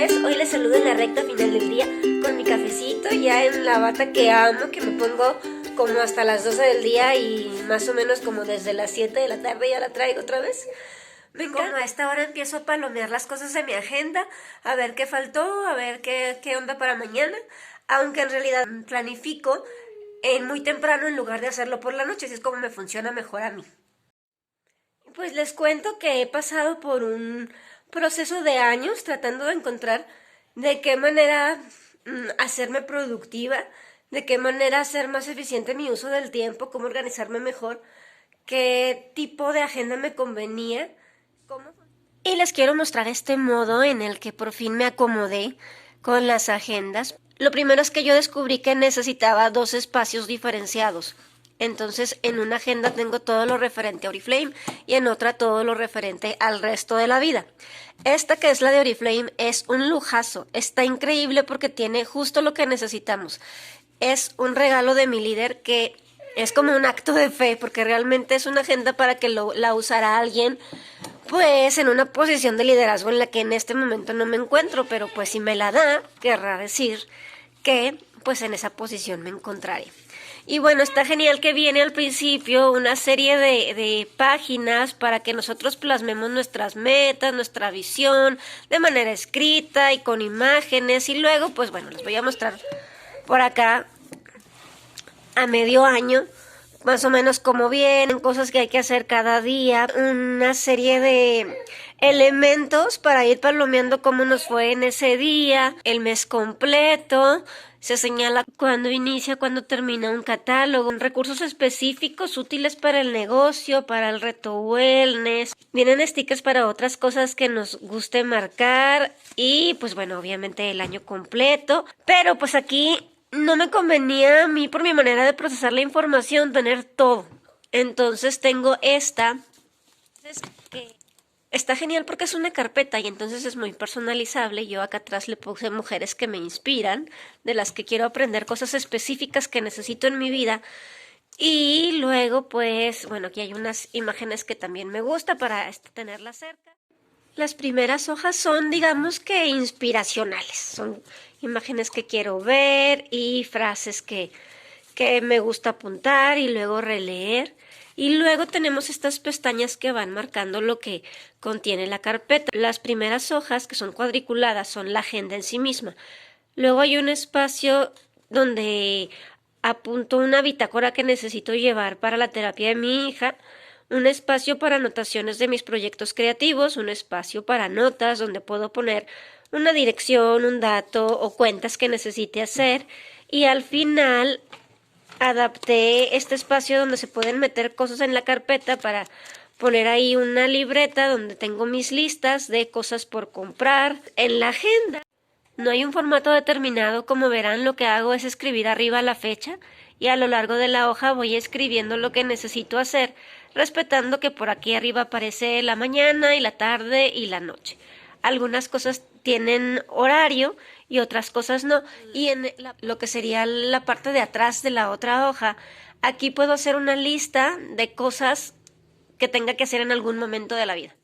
días. Hoy les saludo en la recta final del día con mi cafecito, ya en la bata que amo, que me pongo como hasta las 12 del día y más o menos como desde las 7 de la tarde ya la traigo otra vez. Como a esta hora empiezo a palomear las cosas de mi agenda, a ver qué faltó, a ver qué onda para mañana, aunque en realidad planifico muy temprano en lugar de hacerlo por la noche, así es como me funciona mejor a mí. Pues les cuento que he pasado por un proceso de años tratando de encontrar de qué manera hacerme productiva, de qué manera hacer más eficiente mi uso del tiempo, cómo organizarme mejor, qué tipo de agenda me convenía, cómo... Y les quiero mostrar este modo en el que por fin me acomodé con las agendas. Lo primero es que yo descubrí que necesitaba dos espacios diferenciados. Entonces, en una agenda tengo todo lo referente a Oriflame y en otra todo lo referente al resto de la vida. Esta que es la de Oriflame es un lujazo. Está increíble porque tiene justo lo que necesitamos. Es un regalo de mi líder que es como un acto de fe porque realmente es una agenda para que la usará alguien pues en una posición de liderazgo en la que en este momento no me encuentro, pero pues si me la da, querrá decir que pues en esa posición me encontraré. Y bueno, está genial que viene al principio una serie de páginas para que nosotros plasmemos nuestras metas, nuestra visión, de manera escrita y con imágenes. Y luego, pues bueno, les voy a mostrar por acá a medio año, más o menos cómo vienen, cosas que hay que hacer cada día, una serie de elementos para ir palomeando cómo nos fue en ese día, el mes completo. Se señala cuándo inicia, cuándo termina un catálogo, recursos específicos útiles para el negocio, para el reto wellness. Vienen stickers para otras cosas que nos guste marcar y pues bueno, obviamente el año completo. Pero pues aquí no me convenía a mí por mi manera de procesar la información tener todo. Entonces tengo esta que está genial porque es una carpeta y entonces es muy personalizable. Yo acá atrás le puse mujeres que me inspiran, de las que quiero aprender cosas específicas que necesito en mi vida. Y luego pues, bueno, aquí hay unas imágenes que también me gusta para tenerlas cerca. Las primeras hojas son, digamos que inspiracionales, son imágenes que quiero ver y frases que me gusta apuntar y luego releer. Y luego tenemos estas pestañas que van marcando lo que contiene la carpeta. Las primeras hojas, que son cuadriculadas, son la agenda en sí misma. Luego hay un espacio donde apunto una bitácora que necesito llevar para la terapia de mi hija, un espacio para anotaciones de mis proyectos creativos, un espacio para notas donde puedo poner una dirección, un dato o cuentas que necesite hacer, y al final adapté este espacio donde se pueden meter cosas en la carpeta para poner ahí una libreta donde tengo mis listas de cosas por comprar. En la agenda no hay un formato determinado, como verán, lo que hago es escribir arriba la fecha y a lo largo de la hoja voy escribiendo lo que necesito hacer, respetando que por aquí arriba aparece la mañana y la tarde y la noche. Algunas cosas tienen horario y otras cosas no. Y en lo que sería la parte de atrás de la otra hoja, aquí puedo hacer una lista de cosas que tenga que hacer en algún momento de la vida.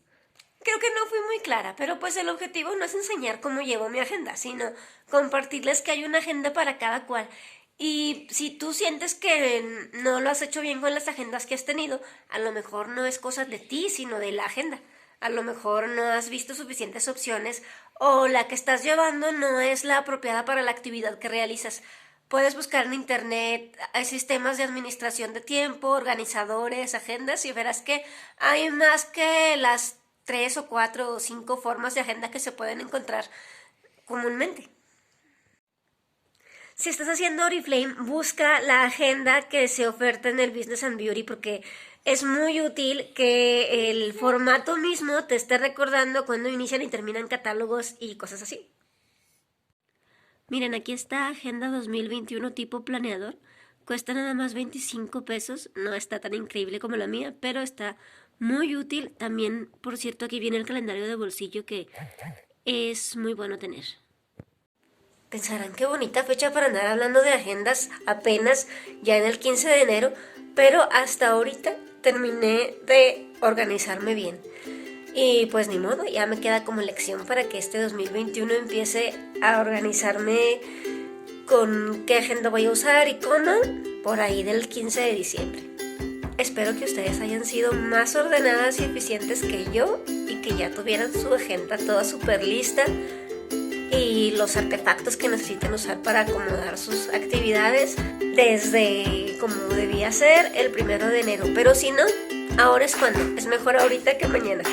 Creo que no fui muy clara, pero pues el objetivo no es enseñar cómo llevo mi agenda, sino compartirles que hay una agenda para cada cual. Y si tú sientes que no lo has hecho bien con las agendas que has tenido, a lo mejor no es cosa de ti, sino de la agenda. A lo mejor no has visto suficientes opciones o la que estás llevando no es la apropiada para la actividad que realizas. Puedes buscar en internet, hay sistemas de administración de tiempo, organizadores, agendas y verás que hay más que las 3 o 4 o 5 formas de agenda que se pueden encontrar comúnmente. Si estás haciendo Oriflame, busca la agenda que se oferta en el Business and Beauty porque es muy útil que el formato mismo te esté recordando cuando inician y terminan catálogos y cosas así. Miren, aquí está Agenda 2021 tipo planeador. Cuesta nada más 25 pesos. No está tan increíble como la mía, pero está muy útil. También, por cierto, aquí viene el calendario de bolsillo que es muy bueno tener. Pensarán qué bonita fecha para andar hablando de agendas apenas ya en el 15 de enero, pero hasta ahorita terminé de organizarme bien. Y pues ni modo, ya me queda como lección para que este 2021 empiece a organizarme con qué agenda voy a usar y cómo, por ahí del 15 de diciembre. Espero que ustedes hayan sido más ordenadas y eficientes que yo y que ya tuvieran su agenda toda súper lista y los artefactos que necesiten usar para acomodar sus actividades desde como debía ser el 1 de enero. Pero si no, ahora es cuando, es mejor ahorita que mañana.